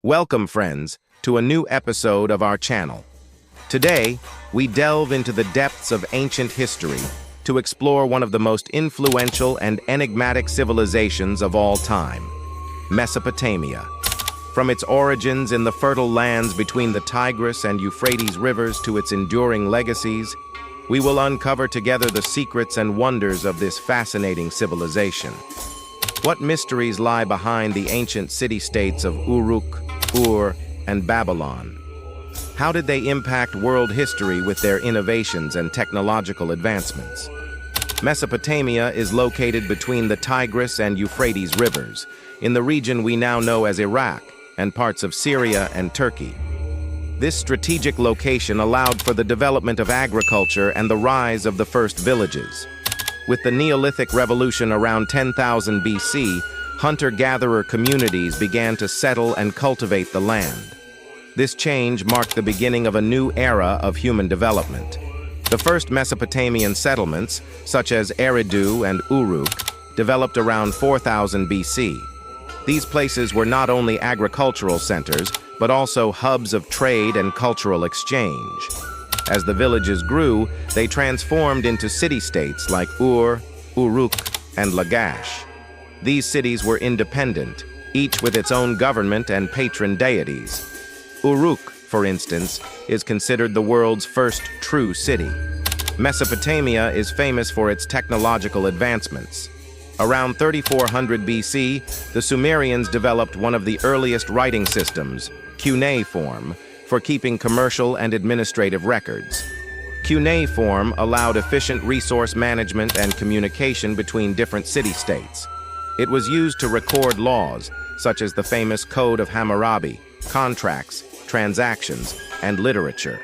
Welcome, friends, to a new episode of our channel. Today, we delve into the depths of ancient history to explore one of the most influential and enigmatic civilizations of all time, Mesopotamia. From its origins in the fertile lands between the Tigris and Euphrates rivers to its enduring legacies, we will uncover together the secrets and wonders of this fascinating civilization. What mysteries lie behind the ancient city-states of Uruk, Ur, and Babylon? How did they impact world history with their innovations and technological advancements? Mesopotamia is located between the Tigris and Euphrates rivers, in the region we now know as Iraq, and parts of Syria and Turkey. This strategic location allowed for the development of agriculture and the rise of the first villages. With the Neolithic revolution around 10,000 BC, hunter-gatherer communities began to settle and cultivate the land. This change marked the beginning of a new era of human development. The first Mesopotamian settlements, such as Eridu and Uruk, developed around 4000 BC. These places were not only agricultural centers, but also hubs of trade and cultural exchange. As the villages grew, they transformed into city-states like Ur, Uruk, and Lagash. These cities were independent, each with its own government and patron deities. Uruk, for instance, is considered the world's first true city. Mesopotamia is famous for its technological advancements. Around 3400 BC, the Sumerians developed one of the earliest writing systems, cuneiform, for keeping commercial and administrative records. Cuneiform allowed efficient resource management and communication between different city-states. It was used to record laws, such as the famous Code of Hammurabi, contracts, transactions, and literature.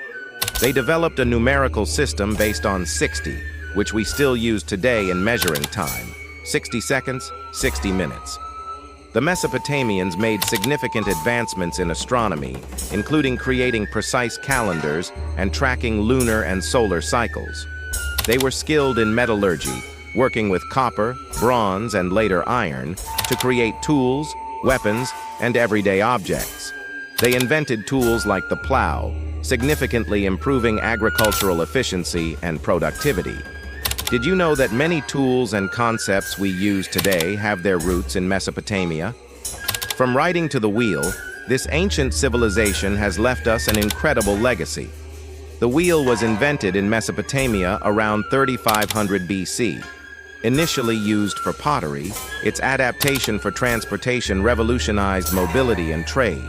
They developed a numerical system based on 60, which we still use today in measuring time: 60 seconds, 60 minutes. The Mesopotamians made significant advancements in astronomy, including creating precise calendars and tracking lunar and solar cycles. They were skilled in metallurgy, working with copper, bronze, and later iron to create tools, weapons, and everyday objects. They invented tools like the plow, significantly improving agricultural efficiency and productivity. Did you know that many tools and concepts we use today have their roots in Mesopotamia? From writing to the wheel, this ancient civilization has left us an incredible legacy. The wheel was invented in Mesopotamia around 3500 BC. Initially used for pottery, its adaptation for transportation revolutionized mobility and trade.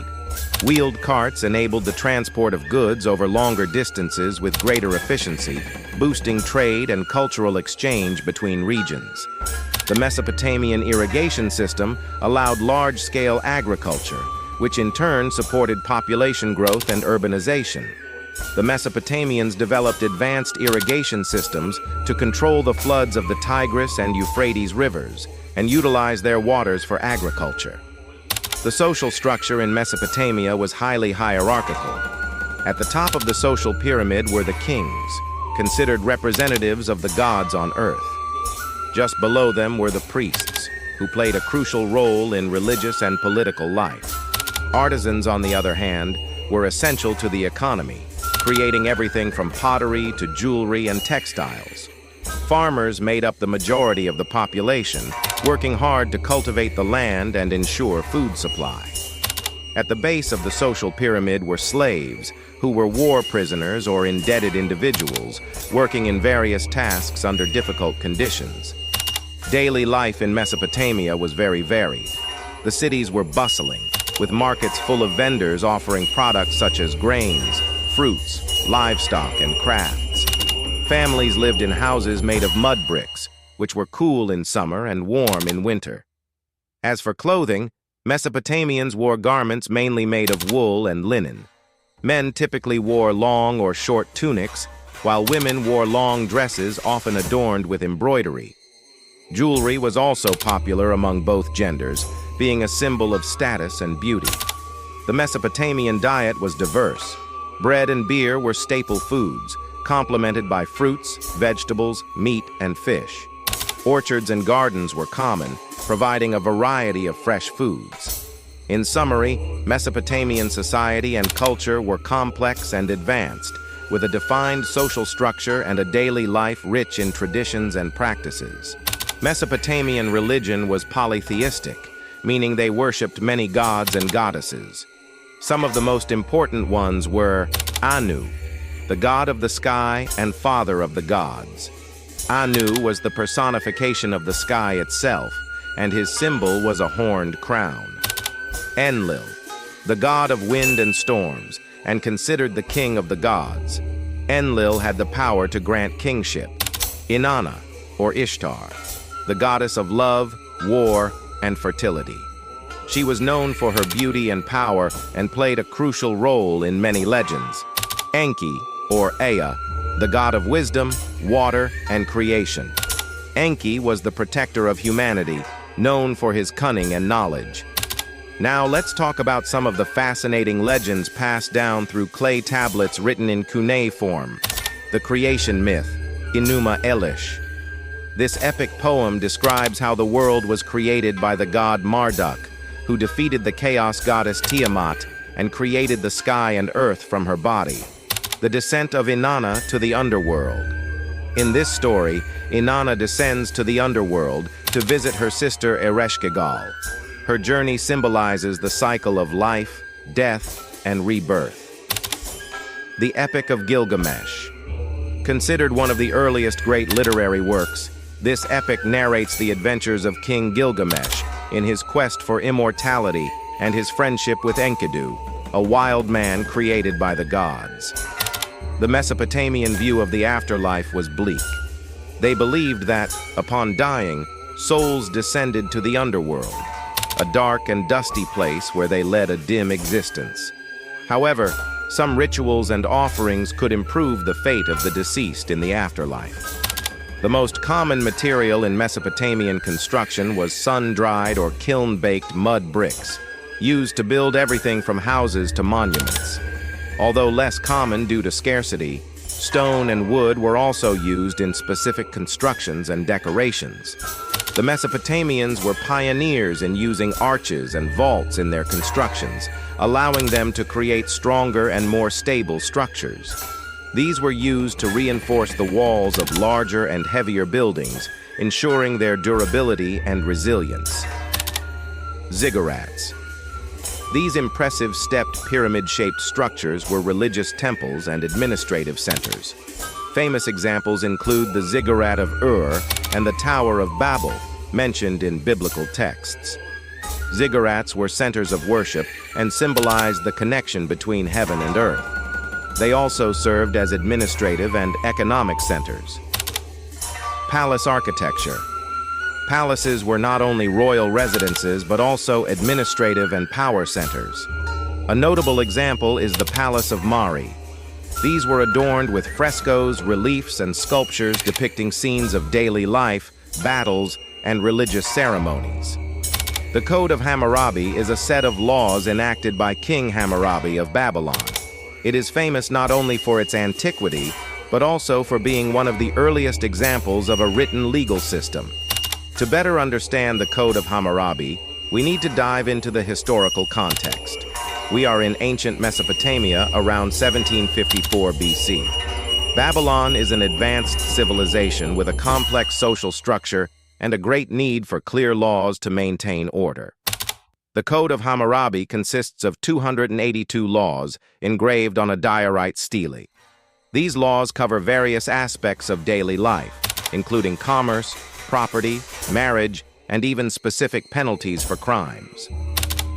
Wheeled carts enabled the transport of goods over longer distances with greater efficiency, boosting trade and cultural exchange between regions. The Mesopotamian irrigation system allowed large-scale agriculture, which in turn supported population growth and urbanization. The Mesopotamians developed advanced irrigation systems to control the floods of the Tigris and Euphrates rivers and utilize their waters for agriculture. The social structure in Mesopotamia was highly hierarchical. At the top of the social pyramid were the kings, considered representatives of the gods on earth. Just below them were the priests, who played a crucial role in religious and political life. Artisans, on the other hand, were essential to the economy, creating everything from pottery to jewelry and textiles. Farmers made up the majority of the population, working hard to cultivate the land and ensure food supply. At the base of the social pyramid were slaves, who were war prisoners or indebted individuals, working in various tasks under difficult conditions. Daily life in Mesopotamia was very varied. The cities were bustling, with markets full of vendors offering products such as grains, fruits, livestock, and crafts. Families lived in houses made of mud bricks, which were cool in summer and warm in winter. As for clothing, Mesopotamians wore garments mainly made of wool and linen. Men typically wore long or short tunics, while women wore long dresses often adorned with embroidery. Jewelry was also popular among both genders, being a symbol of status and beauty. The Mesopotamian diet was diverse. Bread and beer were staple foods, complemented by fruits, vegetables, meat, and fish. Orchards and gardens were common, providing a variety of fresh foods. In summary, Mesopotamian society and culture were complex and advanced, with a defined social structure and a daily life rich in traditions and practices. Mesopotamian religion was polytheistic, meaning they worshipped many gods and goddesses. Some of the most important ones were Anu, the god of the sky and father of the gods. Anu was the personification of the sky itself, and his symbol was a horned crown. Enlil, the god of wind and storms, and considered the king of the gods. Enlil had the power to grant kingship. Inanna, or Ishtar, the goddess of love, war, and fertility. She was known for her beauty and power and played a crucial role in many legends. Enki, or Ea, the god of wisdom, water, and creation. Enki was the protector of humanity, known for his cunning and knowledge. Now let's talk about some of the fascinating legends passed down through clay tablets written in cuneiform. The creation myth, Enuma Elish. This epic poem describes how the world was created by the god Marduk, who defeated the chaos goddess Tiamat and created the sky and earth from her body. The descent of Inanna to the underworld. In this story, Inanna descends to the underworld to visit her sister Ereshkigal. Her journey symbolizes the cycle of life, death, and rebirth. The Epic of Gilgamesh. Considered one of the earliest great literary works, this epic narrates the adventures of King Gilgamesh in his quest for immortality and his friendship with Enkidu, a wild man created by the gods. The Mesopotamian view of the afterlife was bleak. They believed that, upon dying, souls descended to the underworld, a dark and dusty place where they led a dim existence. However, some rituals and offerings could improve the fate of the deceased in the afterlife. The most common material in Mesopotamian construction was sun-dried or kiln-baked mud bricks, used to build everything from houses to monuments. Although less common due to scarcity, stone and wood were also used in specific constructions and decorations. The Mesopotamians were pioneers in using arches and vaults in their constructions, allowing them to create stronger and more stable structures. These were used to reinforce the walls of larger and heavier buildings, ensuring their durability and resilience. Ziggurats. These impressive stepped pyramid-shaped structures were religious temples and administrative centers. Famous examples include the Ziggurat of Ur and the Tower of Babel, mentioned in biblical texts. Ziggurats were centers of worship and symbolized the connection between heaven and earth. They also served as administrative and economic centers. Palace architecture. Palaces were not only royal residences but also administrative and power centers. A notable example is the Palace of Mari. These were adorned with frescoes, reliefs, and sculptures depicting scenes of daily life, battles, and religious ceremonies. The Code of Hammurabi is a set of laws enacted by King Hammurabi of Babylon. It is famous not only for its antiquity, but also for being one of the earliest examples of a written legal system. To better understand the Code of Hammurabi, we need to dive into the historical context. We are in ancient Mesopotamia around 1754 BC. Babylon is an advanced civilization with a complex social structure and a great need for clear laws to maintain order. The Code of Hammurabi consists of 282 laws engraved on a diorite stele. These laws cover various aspects of daily life, including commerce, property, marriage, and even specific penalties for crimes.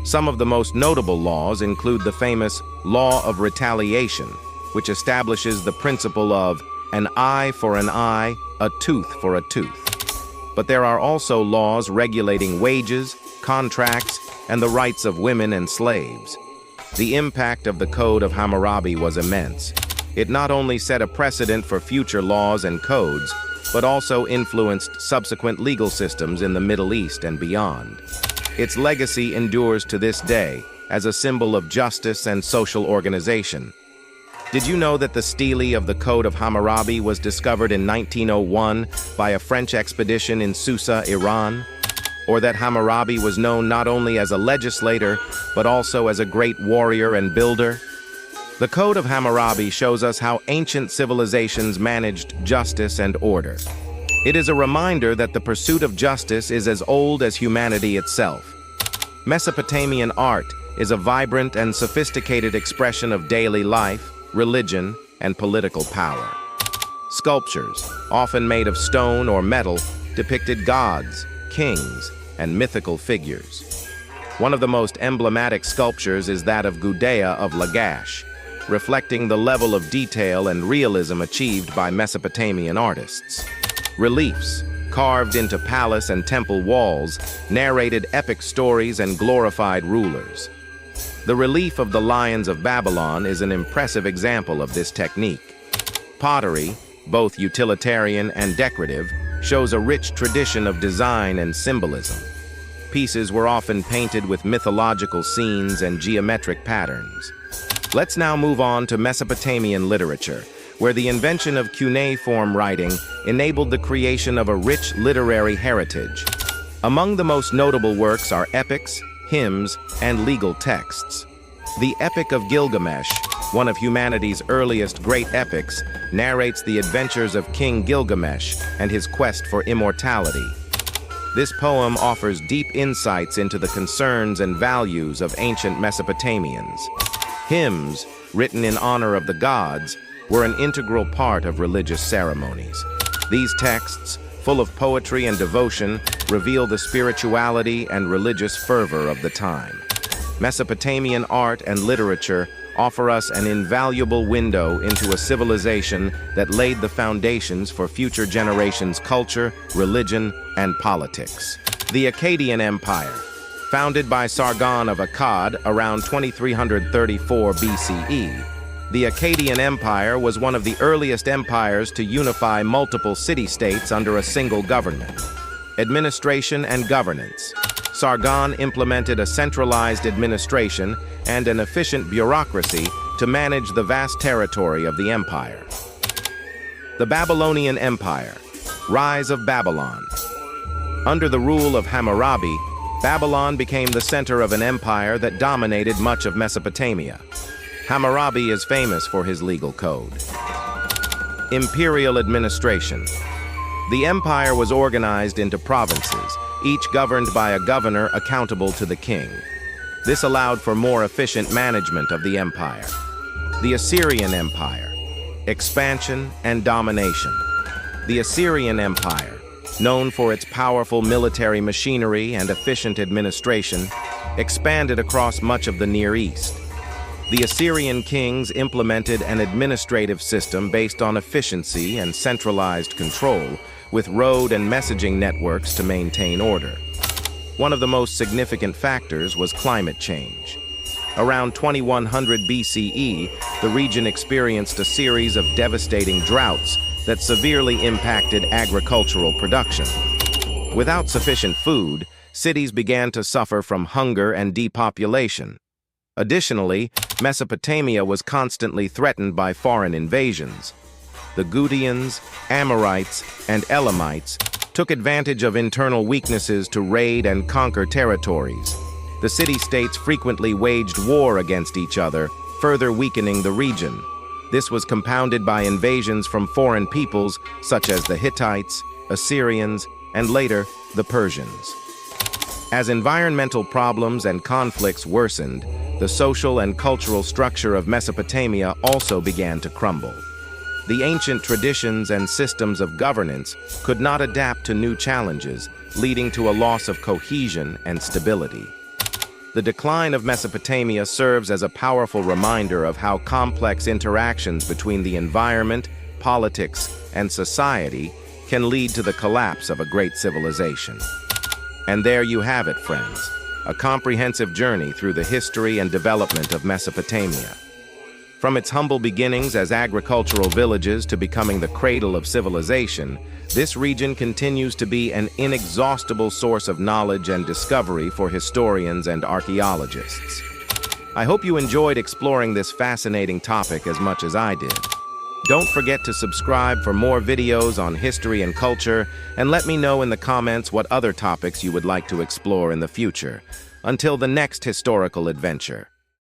Some of the most notable laws include the famous Law of Retaliation, which establishes the principle of an eye for an eye, a tooth for a tooth. But there are also laws regulating wages, contracts, and the rights of women and slaves. The impact of the Code of Hammurabi was immense. It not only set a precedent for future laws and codes, but also influenced subsequent legal systems in the Middle East and beyond. Its legacy endures to this day as a symbol of justice and social organization. Did you know that the stele of the Code of Hammurabi was discovered in 1901 by a French expedition in Susa, Iran? or that Hammurabi was known not only as a legislator, but also as a great warrior and builder? The Code of Hammurabi shows us how ancient civilizations managed justice and order. It is a reminder that the pursuit of justice is as old as humanity itself. Mesopotamian art is a vibrant and sophisticated expression of daily life, religion, and political power. Sculptures, often made of stone or metal, depicted gods, kings, and mythical figures. One of the most emblematic sculptures is that of Gudea of Lagash, reflecting the level of detail and realism achieved by Mesopotamian artists. Reliefs, carved into palace and temple walls, narrated epic stories and glorified rulers. The relief of the Lions of Babylon is an impressive example of this technique. Pottery, both utilitarian and decorative, shows a rich tradition of design and symbolism. Pieces were often painted with mythological scenes and geometric patterns. Let's now move on to Mesopotamian literature, where the invention of cuneiform writing enabled the creation of a rich literary heritage. Among the most notable works are epics, hymns, and legal texts. The Epic of Gilgamesh, one of humanity's earliest great epics, narrates the adventures of King Gilgamesh and his quest for immortality. This poem offers deep insights into the concerns and values of ancient Mesopotamians. Hymns, written in honor of the gods, were an integral part of religious ceremonies. These texts, full of poetry and devotion, reveal the spirituality and religious fervor of the time. Mesopotamian art and literature offer us an invaluable window into a civilization that laid the foundations for future generations' culture, religion, and politics. The Akkadian Empire, founded by Sargon of Akkad around 2334 BCE, the Akkadian Empire was one of the earliest empires to unify multiple city-states under a single government. Administration and governance. Sargon implemented a centralized administration and an efficient bureaucracy to manage the vast territory of the empire. The Babylonian Empire. Rise of Babylon. Under the rule of Hammurabi, Babylon became the center of an empire that dominated much of Mesopotamia. Hammurabi is famous for his legal code. Imperial administration. The empire was organized into provinces, each governed by a governor accountable to the king. This allowed for more efficient management of the empire. The Assyrian Empire. Expansion and domination. The Assyrian Empire, known for its powerful military machinery and efficient administration, expanded across much of the Near East. The Assyrian kings implemented an administrative system based on efficiency and centralized control, with road and messaging networks to maintain order. One of the most significant factors was climate change. Around 2100 BCE, the region experienced a series of devastating droughts that severely impacted agricultural production. Without sufficient food, cities began to suffer from hunger and depopulation. Additionally, Mesopotamia was constantly threatened by foreign invasions. The Gutians, Amorites, and Elamites took advantage of internal weaknesses to raid and conquer territories. The city-states frequently waged war against each other, further weakening the region. This was compounded by invasions from foreign peoples such as the Hittites, Assyrians, and later, the Persians. As environmental problems and conflicts worsened, the social and cultural structure of Mesopotamia also began to crumble. The ancient traditions and systems of governance could not adapt to new challenges, leading to a loss of cohesion and stability. The decline of Mesopotamia serves as a powerful reminder of how complex interactions between the environment, politics, and society can lead to the collapse of a great civilization. And there you have it, friends. A comprehensive journey through the history and development of Mesopotamia. From its humble beginnings as agricultural villages to becoming the cradle of civilization, this region continues to be an inexhaustible source of knowledge and discovery for historians and archaeologists. I hope you enjoyed exploring this fascinating topic as much as I did. Don't forget to subscribe for more videos on history and culture, and let me know in the comments what other topics you would like to explore in the future. Until the next historical adventure.